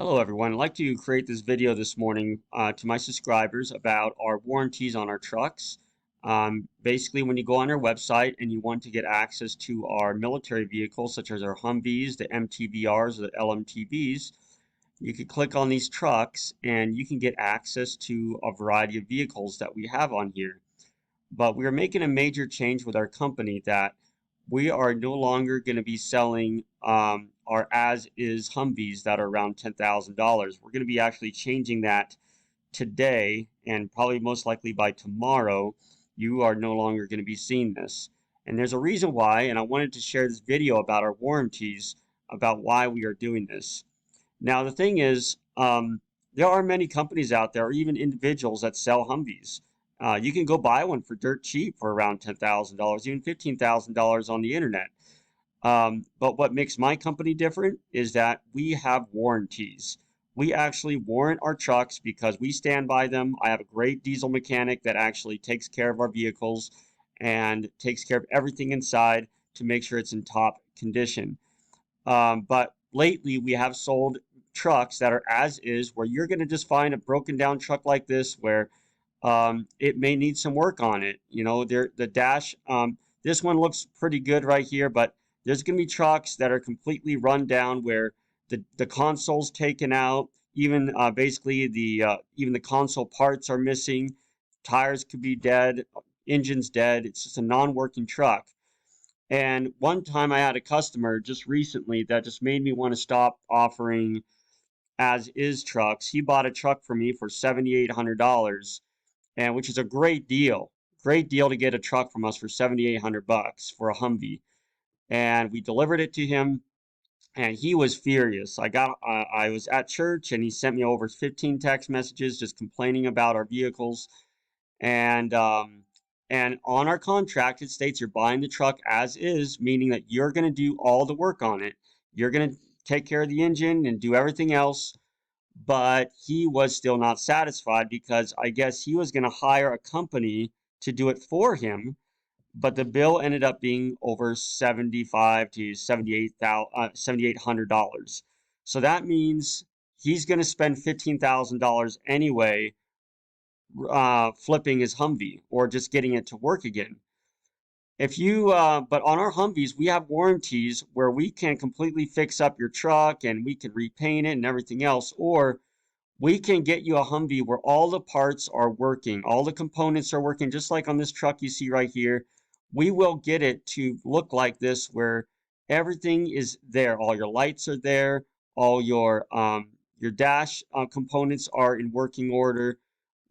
Hello everyone, I'd like to create this video this morning to my subscribers about our warranties on our trucks. Basically, when you go on our website and you want to get access to our military vehicles, such as our Humvees, the MTVRs, or the LMTVs, you can click on these trucks and you can get access to a variety of vehicles that we have on here. But we are making a major change with our company that we are no longer going to be selling our as-is Humvees that are around $10,000. We're going to be actually changing that today, and probably most likely by tomorrow, you are no longer going to be seeing this. And there's a reason why, and I wanted to share this video about our warranties, about why we are doing this. Now, the thing is, there are many companies out there, or even individuals that sell Humvees. You can go buy one for dirt cheap for around $10,000, even $15,000 on the internet. But what makes my company different is that we have warranties. We actually warrant our trucks because we stand by them. I have a great diesel mechanic that actually takes care of our vehicles and takes care of everything inside to make sure it's in top condition. But lately, we have sold trucks that are as is, where you're going to just find a broken down truck like this where it may need some work on it. You know, the dash, this one looks pretty good right here, but there's going to be trucks that are completely run down where the console's taken out, even basically even the console parts are missing, tires could be dead, engine's dead. It's just a non-working truck. And one time I had a customer just recently that just made me want to stop offering as is trucks. He bought a truck from me for $7,800, and which is a great deal. Great deal to get a truck from us for 7,800 bucks for a Humvee. And we delivered it to him, and he was furious. I was at church, and he sent me over 15 text messages just complaining about our vehicles. And and on our contract, it states you're buying the truck as is, meaning that you're going to do all the work on it. You're going to take care of the engine and do everything else. But he was still not satisfied because I guess he was going to hire a company to do it for him. But the bill ended up being over 75 to 78,000, $7,800. So that means he's going to spend $15,000 anyway flipping his Humvee or just getting it to work again. But on our Humvees, we have warranties where we can completely fix up your truck and we can repaint it and everything else, or we can get you a Humvee where all the parts are working, all the components are working, just like on this truck you see right here. We will get it to look like this where everything is there. All your lights are there, all your dash components are in working order.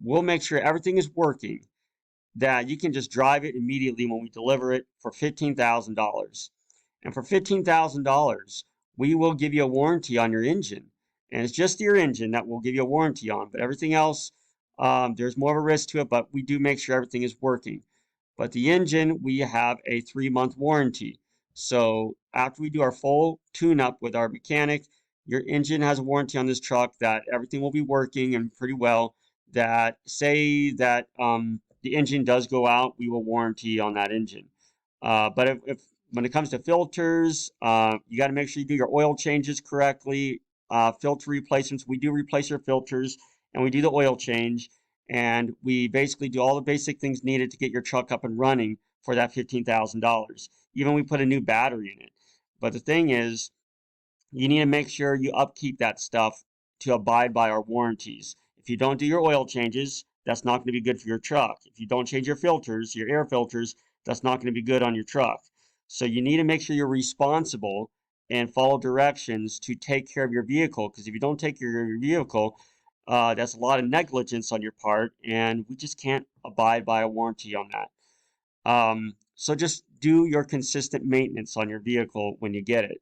We'll make sure everything is working, that you can just drive it immediately when we deliver it for $15,000. And for $15,000, we will give you a warranty on your engine. And it's just your engine that we'll give you a warranty on. But everything else, there's more of a risk to it, but we do make sure everything is working. But the engine, we have a 3-month warranty. So after we do our full tune-up with our mechanic, your engine has a warranty on this truck that everything will be working and pretty well. That say that the engine does go out, we will warranty on that engine. But if when it comes to filters, you got to make sure you do your oil changes correctly. Filter replacements, we do replace your filters and we do the oil change. And we basically do all the basic things needed to get your truck up and running for that $15,000. Even we put a new battery in it. But the thing is, you need to make sure you upkeep that stuff to abide by our warranties. If you don't do your oil changes, that's not going to be good for your truck. If you don't change your filters, your air filters, that's not going to be good on your truck. So you need to make sure you're responsible and follow directions to take care of your vehicle. Because if you don't take care of your vehicle, that's a lot of negligence on your part, and we just can't abide by a warranty on that. So just do your consistent maintenance on your vehicle when you get it.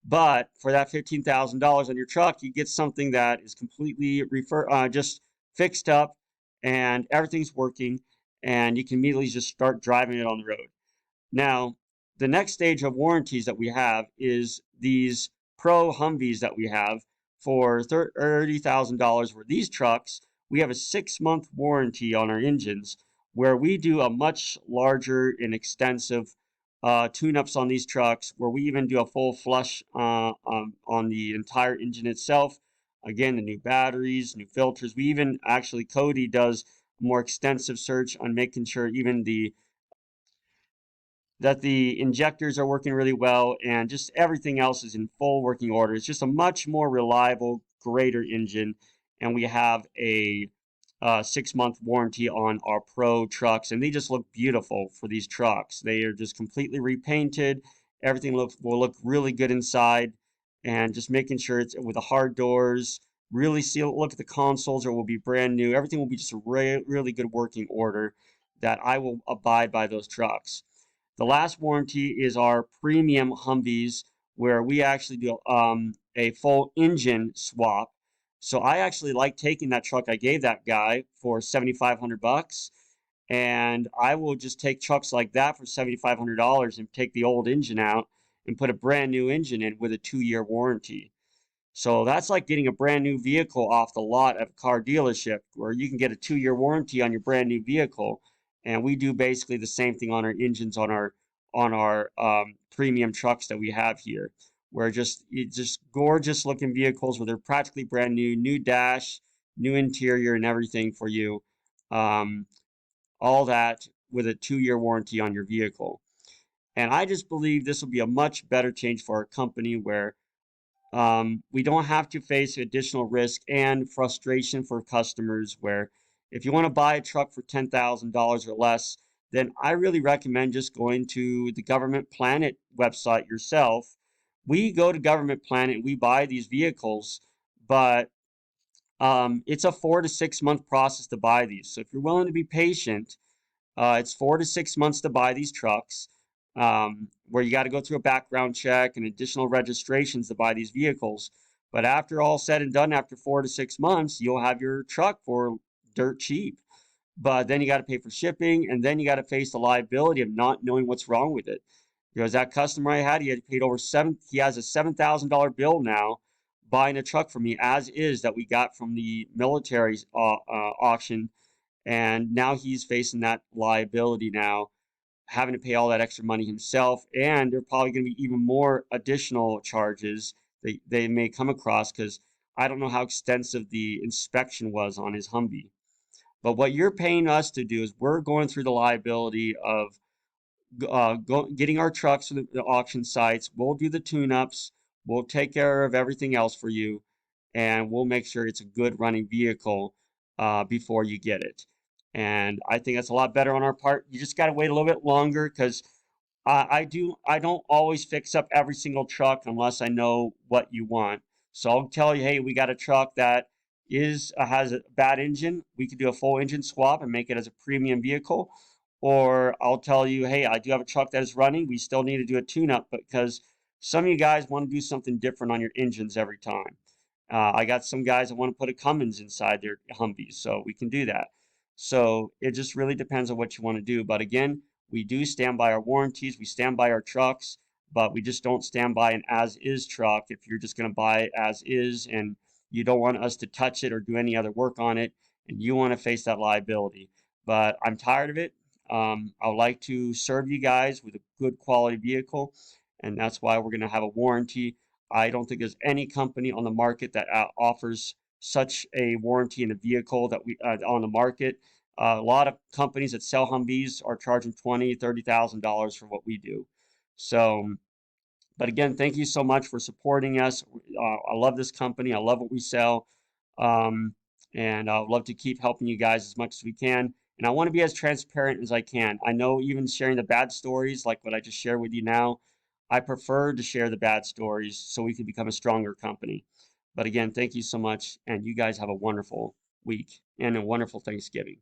But for that $15,000 on your truck, you get something that is completely just fixed up and everything's working, and you can immediately just start driving it on the road. Now, the next stage of warranties that we have is these Pro Humvees that we have for $30,000. For these trucks, we have a 6-month warranty on our engines, where we do a much larger and extensive tune-ups on these trucks, where we even do a full flush on the entire engine itself. Again, the new batteries, new filters. We even actually, Cody does more extensive search on making sure even that the injectors are working really well and just everything else is in full working order. It's just a much more reliable, greater engine. And we have a 6-month warranty on our Pro trucks, and they just look beautiful for these trucks. They are just completely repainted. Everything will look really good inside, and just making sure it's with the hard doors. Really seal. Look at the consoles, or will be brand new. Everything will be just a really good working order. That I will abide by those trucks. The last warranty is our premium Humvees, where we actually do a full engine swap. So I actually like taking that truck I gave that guy for 7,500 bucks, and I will just take trucks like that for $7,500 and take the old engine out and put a brand new engine in with a 2-year warranty. So that's like getting a brand new vehicle off the lot at a car dealership where you can get a 2-year warranty on your brand new vehicle. And we do basically the same thing on our engines on our premium trucks that we have here. Where just gorgeous looking vehicles where they're practically brand new, new dash, new interior and everything for you. Um, all that with a 2-year warranty on your vehicle. And I just believe this will be a much better change for our company where we don't have to face additional risk and frustration for customers where if you want to buy a truck for $10,000 or less, then I really recommend just going to the Government Planet website yourself. We go to Government Planet and we buy these vehicles, but it's a 4 to 6 month process to buy these. So if you're willing to be patient, it's 4 to 6 months to buy these trucks, where you got to go through a background check and additional registrations to buy these vehicles. But after all said and done, after 4 to 6 months, you'll have your truck for dirt cheap. But then you got to pay for shipping, and then you got to face the liability of not knowing what's wrong with it. Because that customer I had, he had paid over seven. He has a $7,000 bill now buying a truck from me as is that we got from the military auction, and now he's facing that liability now, having to pay all that extra money himself, and there are probably going to be even more additional charges they may come across because I don't know how extensive the inspection was on his Humvee. But what you're paying us to do is we're going through the liability of getting our trucks to the auction sites. We'll do the tune-ups. We'll take care of everything else for you, and we'll make sure it's a good running vehicle before you get it. And I think that's a lot better on our part. You just got to wait a little bit longer because I don't always fix up every single truck unless I know what you want. So I'll tell you, hey, we got a truck that is has a bad engine. We could do a full engine swap and make it as a premium vehicle. Or I'll tell you, hey, I do have a truck that is running. We still need to do a tune-up because some of you guys want to do something different on your engines every time. I got some guys that want to put a Cummins inside their Humvees, so we can do that. So it just really depends on what you want to do. But again, we do stand by our warranties, we stand by our trucks, but we just don't stand by an as-is truck if you're just going to buy it as is and you don't want us to touch it or do any other work on it and you want to face that liability. But I'm tired of it. I would like to serve you guys with a good quality vehicle, and that's why we're going to have a warranty. I don't think there's any company on the market that offers such a warranty in a vehicle that we on the market. A lot of companies that sell Humvees are charging $20,000, $30,000 for what we do. So, but again, thank you so much for supporting us. I love this company. I love what we sell. Um, and I'd love to keep helping you guys as much as we can. And I want to be as transparent as I can. I know even sharing the bad stories, like what I just shared with you now, I prefer to share the bad stories so we can become a stronger company. But again, thank you so much. And you guys have a wonderful week and a wonderful Thanksgiving.